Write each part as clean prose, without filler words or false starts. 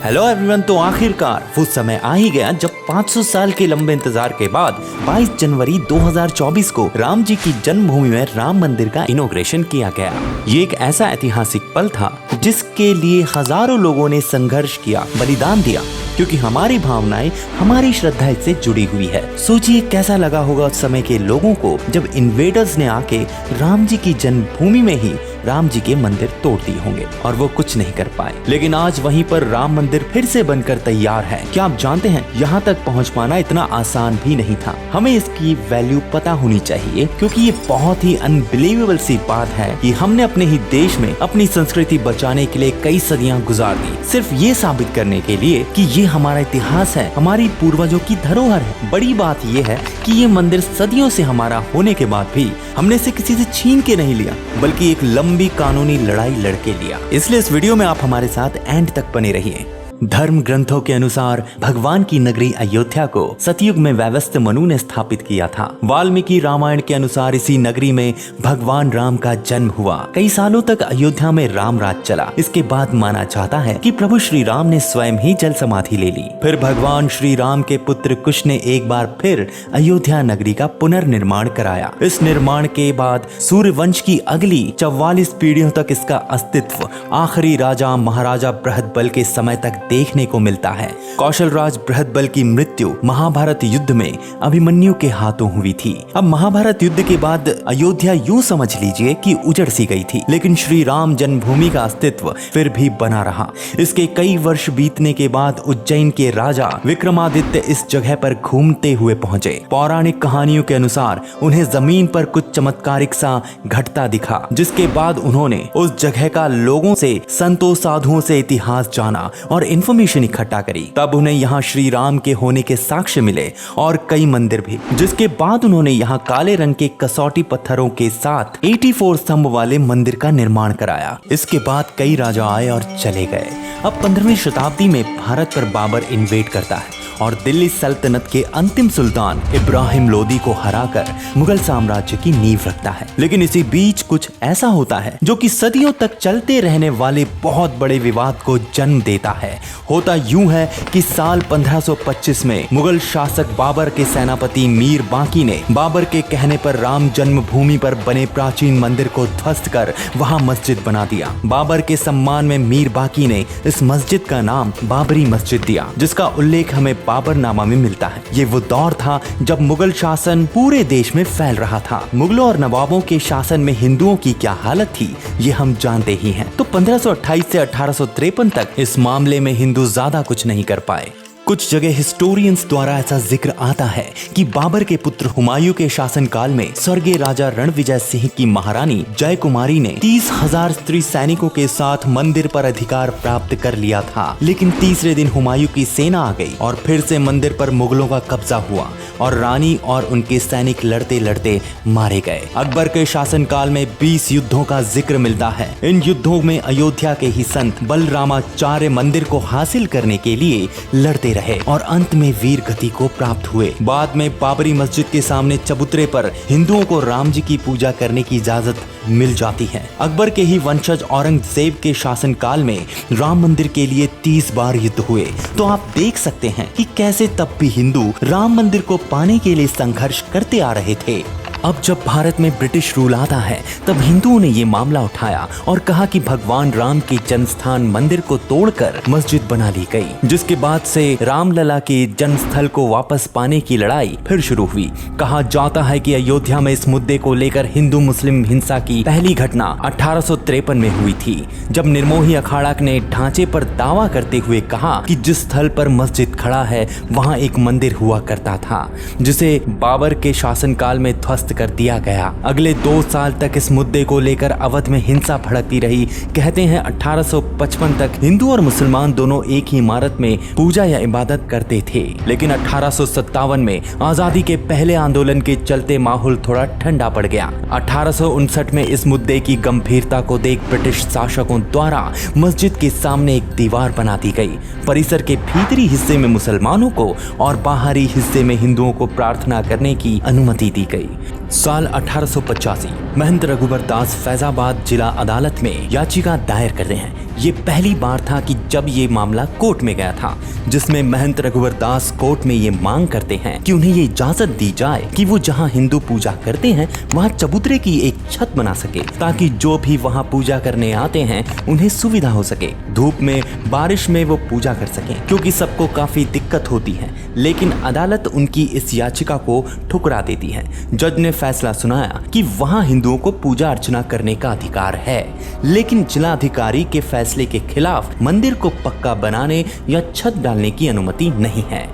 Hello everyone. तो आखिरकार वो समय आ ही गया जब 500 साल के लंबे इंतजार के बाद 22 जनवरी 2024 को राम जी की जन्मभूमि में राम मंदिर का इनॉग्रेशन किया गया। ये एक ऐसा ऐतिहासिक पल था जिसके लिए हजारों लोगों ने संघर्ष किया, बलिदान दिया, क्योंकि हमारी भावनाएं, हमारी श्रद्धा इससे जुड़ी हुई है। सोचिए कैसा लगा होगा उस समय के लोगों को जब इन्वेडर्स ने आके राम जी की जन्मभूमि में ही राम जी के मंदिर तोड़ दिए होंगे और वो कुछ नहीं कर पाए। लेकिन आज वहीं पर राम मंदिर फिर से बनकर तैयार है। क्या आप जानते हैं यहाँ तक पहुँच पाना इतना आसान भी नहीं था। हमें इसकी वैल्यू पता होनी चाहिए, क्योंकि ये बहुत ही अनबिलीवेबल सी बात है कि हमने अपने ही देश में अपनी संस्कृति बचाने के लिए कई सदियां गुजार दी, सिर्फ ये साबित करने के लिए कि ये हमारा इतिहास है, हमारी पूर्वजों की धरोहर है। बड़ी बात ये है कि ये मंदिर सदियों से हमारा होने के बाद भी हमने इसे किसी से छीन के नहीं लिया, बल्कि एक लंबी कानूनी लड़ाई लड़के लिया। इसलिए इस वीडियो में आप हमारे साथ एंड तक बने रहिए। धर्म ग्रंथों के अनुसार भगवान की नगरी अयोध्या को सतयुग में वैवस्वत मनु ने स्थापित किया था। वाल्मीकि रामायण के अनुसार इसी नगरी में भगवान राम का जन्म हुआ। कई सालों तक अयोध्या में राम राज चला। इसके बाद माना जाता है कि प्रभु श्री राम ने स्वयं ही जल समाधि ले ली। फिर भगवान श्री राम के पुत्र कुश ने एक बार फिर अयोध्या नगरी का पुनर्निर्माण कराया। इस निर्माण के बाद सूर्य वंश की अगली 44 पीढ़ियों तक इसका अस्तित्व आखिरी राजा महाराजा बृहदबल के समय तक देखने को मिलता है। कौशल राज बृहदबल की मृत्यु महाभारत युद्ध में अभिमन्यु के हाथों हुई थी। अब महाभारत युद्ध के बाद अयोध्या यूं समझ लीजिए कि उजड़ सी गई थी, लेकिन श्री राम जन्मभूमि का अस्तित्व फिर भी बना रहा। इसके कई वर्ष बीतने के बाद उज्जैन के राजा विक्रमादित्य इस जगह पर घूमते हुए पहुंचे। पौराणिक कहानियों के अनुसार उन्हें जमीन पर कुछ चमत्कारिक सा घटता दिखा, जिसके बाद उन्होंने उस जगह का लोगों से, संतों साधुओं से इतिहास जाना और इंफॉर्मेशन इकट्ठा करी। तब उन्हें यहाँ श्री राम के होने के साक्ष्य मिले और कई मंदिर भी, जिसके बाद उन्होंने यहाँ काले रंग के कसौटी पत्थरों के साथ 84 स्तंभ वाले मंदिर का निर्माण कराया। इसके बाद कई राजा आए और चले गए। अब 15वीं शताब्दी में भारत पर बाबर इन्वेड करता है और दिल्ली सल्तनत के अंतिम सुल्तान इब्राहिम लोदी को हराकर मुगल साम्राज्य की नींव रखता है। लेकिन इसी बीच कुछ ऐसा होता है जो कि सदियों तक चलते रहने वाले बहुत बड़े विवाद को जन्म देता है। होता यूं है कि साल 1525 में मुगल शासक बाबर के सेनापति मीर बांकी ने बाबर के कहने पर राम जन्मभूमि पर बने प्राचीन मंदिर को ध्वस्त कर वहां मस्जिद बना दिया। बाबर के सम्मान में मीर बांकी ने इस मस्जिद का नाम बाबरी मस्जिद दिया, जिसका उल्लेख हमें बाबरनामा में मिलता है। ये वो दौर था जब मुगल शासन पूरे देश में फैल रहा था। मुगलों और नवाबों के शासन में हिंदुओं की क्या हालत थी ये हम जानते ही हैं। तो 1528 से 1853 तक इस मामले में हिंदू ज्यादा कुछ नहीं कर पाए। कुछ जगह हिस्टोरियंस द्वारा ऐसा जिक्र आता है कि बाबर के पुत्र हुमायूं के शासनकाल में स्वर्गीय राजा रणविजय सिंह की महारानी जय कुमारी ने 30,000 स्त्री सैनिकों के साथ मंदिर पर अधिकार प्राप्त कर लिया था। लेकिन तीसरे दिन हुमायूं की सेना आ गई और फिर से मंदिर पर मुगलों का कब्जा हुआ और रानी और उनके सैनिक लड़ते लड़ते मारे गए। अकबर के शासनकाल में 20 युद्धों का जिक्र मिलता है। इन युद्धों में अयोध्या के ही संत बलरामाचार्य मंदिर को हासिल करने के लिए लड़ते रहे और अंत में वीर गति को प्राप्त हुए। बाद में बाबरी मस्जिद के सामने चबूतरे पर हिंदुओं को राम जी की पूजा करने की इजाजत मिल जाती है। अकबर के ही वंशज औरंगजेब के शासनकाल में राम मंदिर के लिए 30 बार युद्ध हुए। तो आप देख सकते हैं कि कैसे तब भी हिंदू राम मंदिर को पाने के लिए संघर्ष करते आ रहे थे। अब जब भारत में ब्रिटिश रूल आता है तब हिंदुओं ने ये मामला उठाया और कहा कि भगवान राम के जन्म स्थान मंदिर को तोड़कर मस्जिद बना ली गई, जिसके बाद से रामलला के जन्म स्थल को वापस पाने की लड़ाई फिर शुरू हुई। कहा जाता है कि अयोध्या में इस मुद्दे को लेकर हिंदू मुस्लिम हिंसा की पहली घटना 1853 में हुई थी, जब निर्मोही अखाड़ा ने ढांचे पर दावा करते हुए कहा कि जिस स्थल पर मस्जिद खड़ा है वहाँ एक मंदिर हुआ करता था, जिसे बाबर के शासनकाल में ध्वस्त कर दिया गया। अगले 2 साल तक इस मुद्दे को लेकर अवध में हिंसा भड़कती रही। कहते हैं 1855 तक हिंदू और मुसलमान दोनों एक ही इमारत में पूजा या इबादत करते थे। लेकिन 1857 में आजादी के पहले आंदोलन के चलते माहौल थोड़ा ठंडा पड़ गया। 1859 में इस मुद्दे की गंभीरता को देख ब्रिटिश शासकों द्वारा मस्जिद के सामने एक दीवार बना दी गई। परिसर के भीतरी हिस्से में मुसलमानों को और बाहरी हिस्से में हिंदुओं को प्रार्थना करने की अनुमति दी गई। साल 1885 महंत रघुबर दास फैजाबाद जिला अदालत में याचिका दायर करते हैं ये पहली बार था कि जब ये मामला कोर्ट में गया था, जिसमें महंत रघुवर दास कोर्ट में ये मांग करते हैं कि उन्हें ये इजाजत दी जाए कि वो जहां हिंदू पूजा करते हैं वहां चबूतरे की एक छत बना सके, ताकि जो भी वहां पूजा करने आते हैं उन्हें सुविधा हो सके, धूप में बारिश में वो पूजा कर सके, क्योंकि सबको काफी दिक्कत होती है। लेकिन अदालत उनकी इस याचिका को ठुकरा देती है। जज ने फैसला सुनाया कि वहां हिंदुओं को पूजा अर्चना करने का अधिकार है, लेकिन जिलाधिकारी के फैसले के खिलाफ मंदिर को पक्का बनाने या छत डालने की अनुमति नहीं है।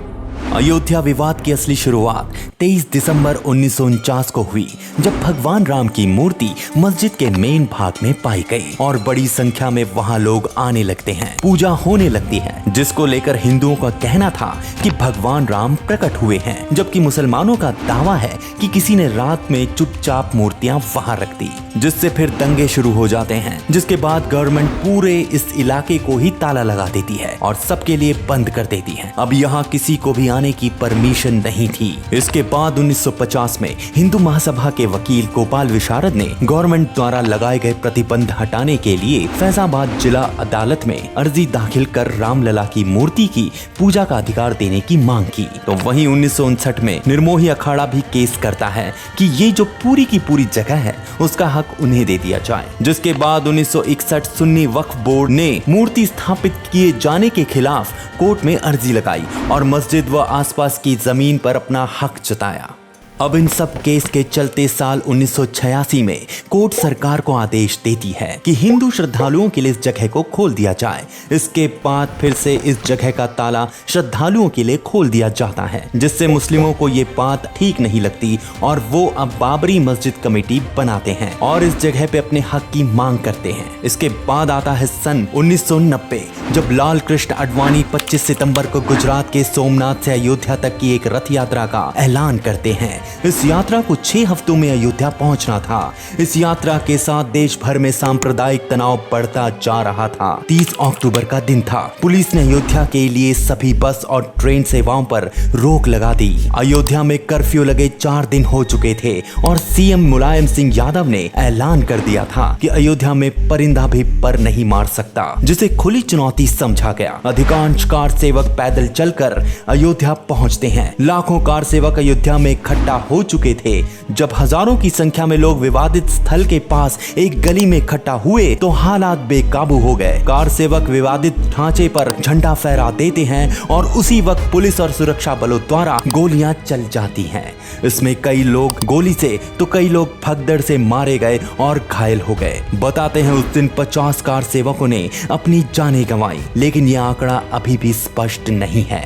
अयोध्या विवाद की असली शुरुआत 23 दिसंबर 1949 को हुई, जब भगवान राम की मूर्ति मस्जिद के मेन भाग में पाई गई और बड़ी संख्या में वहां लोग आने लगते हैं, पूजा होने लगती है, जिसको लेकर हिंदुओं का कहना था कि भगवान राम प्रकट हुए हैं, जबकि मुसलमानों का दावा है कि किसी ने रात में चुपचाप मूर्तियां वहां रख दी, जिससे फिर दंगे शुरू हो जाते हैं, जिसके बाद गवर्नमेंट पूरे इस इलाके को ही ताला लगा देती है और सबके लिए बंद कर देती है। अब यहाँ किसी को भी आने की परमिशन नहीं थी। इसके बाद 1950 में हिंदू महासभा के वकील गोपाल विशारद ने गवर्नमेंट द्वारा लगाए गए प्रतिबंध हटाने के लिए फैजाबाद जिला अदालत में अर्जी दाखिल कर रामलला की मूर्ति की पूजा का अधिकार देने की मांग की। तो वहीं 1959 में निर्मोही अखाड़ा भी केस करता है कि ये जो पूरी की पूरी जगह है उसका हक उन्हें दे दिया जाए, जिसके बाद 1961 सुन्नी वक्फ बोर्ड ने मूर्ति स्थापित किए जाने के खिलाफ कोर्ट में अर्जी लगाई और मस्जिद व आसपास की जमीन पर अपना हक जताया। अब इन सब केस के चलते साल 1986 में कोर्ट सरकार को आदेश देती है कि हिंदू श्रद्धालुओं के लिए इस जगह को खोल दिया जाए। इसके बाद फिर से इस जगह का ताला श्रद्धालुओं के लिए खोल दिया जाता है, जिससे मुस्लिमों को ये बात ठीक नहीं लगती और वो अब बाबरी मस्जिद कमेटी बनाते हैं और इस जगह पे अपने हक की मांग करते हैं। इसके बाद आता है सन 1990, जब लाल कृष्ण आडवाणी 25 सितंबर को गुजरात के सोमनाथ से अयोध्या तक की एक रथ यात्रा का ऐलान करते हैं। इस यात्रा को 6 हफ्तों में अयोध्या पहुंचना था। इस यात्रा के साथ देश भर में सांप्रदायिक तनाव बढ़ता जा रहा था। 30 अक्टूबर का दिन था। पुलिस ने अयोध्या के लिए सभी बस और ट्रेन सेवाओं पर रोक लगा दी। अयोध्या में कर्फ्यू लगे 4 दिन हो चुके थे और सीएम मुलायम सिंह यादव ने ऐलान कर दिया था कि अयोध्या में परिंदा भी पर नहीं मार सकता, जिसे खुली चुनौती समझा गया। अधिकांश कार सेवक पैदल चलकर अयोध्या पहुंचते हैं। लाखों कार सेवक अयोध्या में इकट्ठा हो चुके थे। जब हजारों की संख्या में लोग विवादित स्थल के पास एक गली में इकट्ठा हुए तो हालात बेकाबू हो गए। कार सेवक विवादित ढांचे पर झंडा फहरा देते हैं और उसी वक्त पुलिस और सुरक्षा बलों द्वारा गोलियां चल जाती हैं। इसमें कई लोग गोली से तो कई लोग भगदड़ से मारे गए और घायल हो गए। बताते हैं उस दिन 50 कार सेवकों ने अपनी जानें गंवाई, लेकिन यह आंकड़ा अभी भी स्पष्ट नहीं है।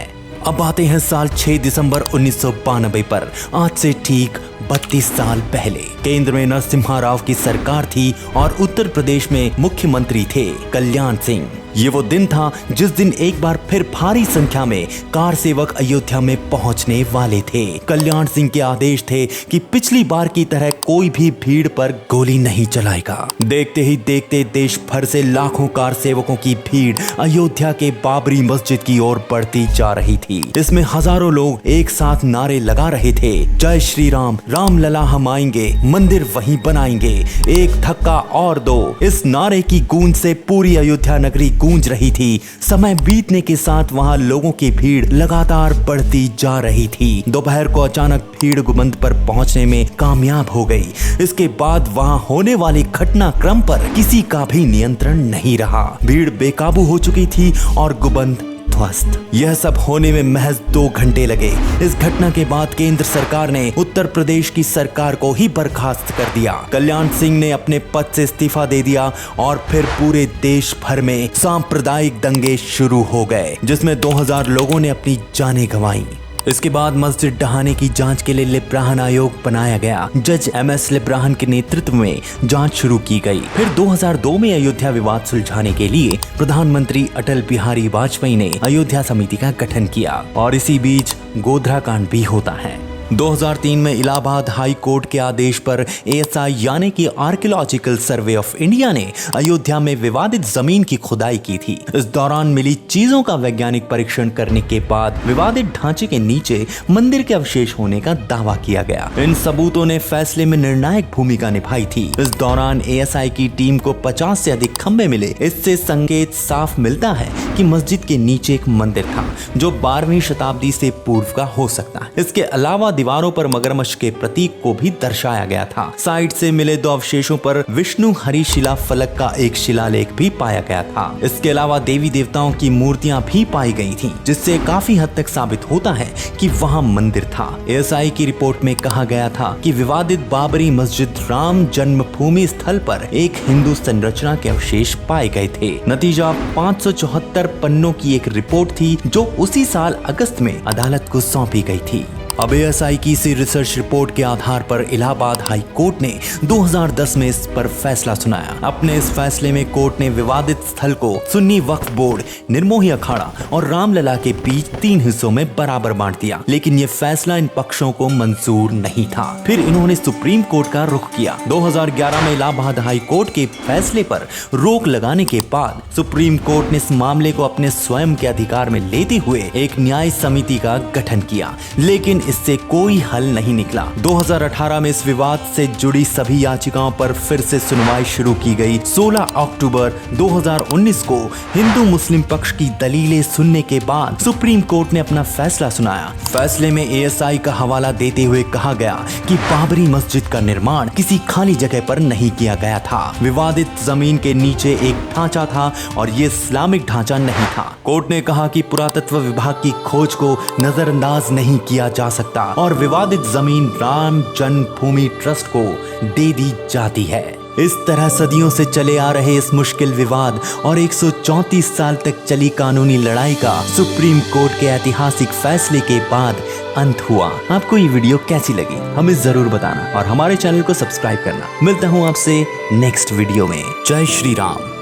अब आते हैं साल 6 दिसंबर 1992 पर। आज से ठीक 32 साल पहले केंद्र में नरसिम्हा राव की सरकार थी और उत्तर प्रदेश में मुख्यमंत्री थे कल्याण सिंह। ये वो दिन था जिस दिन एक बार फिर भारी संख्या में कार सेवक अयोध्या में पहुंचने वाले थे। कल्याण सिंह के आदेश थे कि पिछली बार की तरह कोई भी भीड़ पर गोली नहीं चलाएगा। देखते ही देखते देश भर से लाखों कार सेवकों की भीड़ अयोध्या के बाबरी मस्जिद की ओर बढ़ती जा रही थी। इसमें हजारों लोग एक साथ नारे लगा रहे थे, जय श्री राम, रामलला हम आएंगे, मंदिर वहीं बनाएंगे, एक धक्का और दो। इस नारे की गूंज से पूरी अयोध्या नगरी गूंज रही थी। समय बीतने के साथ वहां लोगों की भीड़ लगातार बढ़ती जा रही थी। दोपहर को अचानक भीड़ गुबंद पर पहुंचने में कामयाब हो गई। इसके बाद वहां होने वाले घटनाक्रम पर किसी का भी नियंत्रण नहीं रहा। भीड़ बेकाबू हो चुकी थी और गुबंद ध्वस्त। यह सब होने में महज 2 घंटे लगे। इस घटना के बाद केंद्र सरकार ने उत्तर प्रदेश की सरकार को ही बर्खास्त कर दिया। कल्याण सिंह ने अपने पद से इस्तीफा दे दिया और फिर पूरे देश भर में सांप्रदायिक दंगे शुरू हो गए, जिसमें 2000 लोगों ने अपनी जानें गंवाई। इसके बाद मस्जिद ढहाने की जांच के लिए लिब्राहन आयोग बनाया गया। जज MS लिब्राहन के नेतृत्व में जांच शुरू की गई। फिर 2002 में अयोध्या विवाद सुलझाने के लिए प्रधानमंत्री अटल बिहारी वाजपेयी ने अयोध्या समिति का गठन किया और इसी बीच गोधरा कांड भी होता है। 2003 में इलाहाबाद हाई कोर्ट के आदेश पर एएसआई यानी कि आर्कियोलॉजिकल सर्वे ऑफ इंडिया ने अयोध्या में विवादित जमीन की खुदाई की थी। इस दौरान मिली चीजों का वैज्ञानिक परीक्षण करने के बाद विवादित ढांचे के नीचे मंदिर के अवशेष होने का दावा किया गया। इन सबूतों ने फैसले में निर्णायक भूमिका निभाई थी। इस दौरान एएसआई की टीम को 50 से अधिक खंभे मिले। इससे संकेत साफ मिलता है कि मस्जिद के नीचे एक मंदिर था जो 12वीं शताब्दी से पूर्व का हो सकता है। इसके अलावा दीवारों पर मगरमच्छ के प्रतीक को भी दर्शाया गया था। साइट से मिले 2 अवशेषों पर विष्णु हरि शिला फलक का एक शिलालेख भी पाया गया था। इसके अलावा देवी देवताओं की मूर्तियां भी पाई गई थीं, जिससे काफी हद तक साबित होता है कि वहां मंदिर था। एएसआई की रिपोर्ट में कहा गया था कि विवादित बाबरी मस्जिद राम जन्मभूमि स्थल पर एक हिंदू संरचना के अवशेष पाए गए थे। नतीजा 574 पन्नों की एक रिपोर्ट थी जो उसी साल अगस्त में अदालत को सौंपी गई थी। अब एएसआई की इसी रिसर्च रिपोर्ट के आधार पर इलाहाबाद हाई कोर्ट ने 2010 में इस पर फैसला सुनाया। अपने इस फैसले में कोर्ट ने विवादित स्थल को सुन्नी वक्फ बोर्ड, निर्मोही अखाड़ा और रामलला के बीच 3 हिस्सों में बराबर बांट दिया, लेकिन ये फैसला इन पक्षों को मंजूर नहीं था। फिर इन्होंने सुप्रीम कोर्ट का रुख किया। 2011 में इलाहाबाद हाई कोर्ट के फैसले पर रोक लगाने के बाद सुप्रीम कोर्ट ने इस मामले को अपने स्वयं के अधिकार में लेते हुए एक न्याय समिति का गठन किया, लेकिन इससे कोई हल नहीं निकला। 2018 में इस विवाद से जुड़ी सभी याचिकाओं पर फिर से सुनवाई शुरू की गई। 16 अक्टूबर 2019 को हिंदू मुस्लिम पक्ष की दलीलें सुनने के बाद सुप्रीम कोर्ट ने अपना फैसला सुनाया। फैसले में एएसआई का हवाला देते हुए कहा गया कि बाबरी मस्जिद का निर्माण किसी खाली जगह पर नहीं किया गया था। विवादित जमीन के नीचे एक ढांचा था और ये इस्लामिक ढांचा नहीं था। कोर्ट ने कहा कि पुरातत्व विभाग की खोज को नजरअंदाज नहीं किया जा सकता और विवादित जमीन राम जन्मभूमि ट्रस्ट को दे दी जाती है। इस तरह सदियों से चले आ रहे इस मुश्किल विवाद और 134 साल तक चली कानूनी लड़ाई का सुप्रीम कोर्ट के ऐतिहासिक फैसले के बाद अंत हुआ। आपको ये वीडियो कैसी लगी हमें जरूर बताना और हमारे चैनल को सब्सक्राइब करना। मिलता हूँ आपसे नेक्स्ट वीडियो में। जय श्री राम।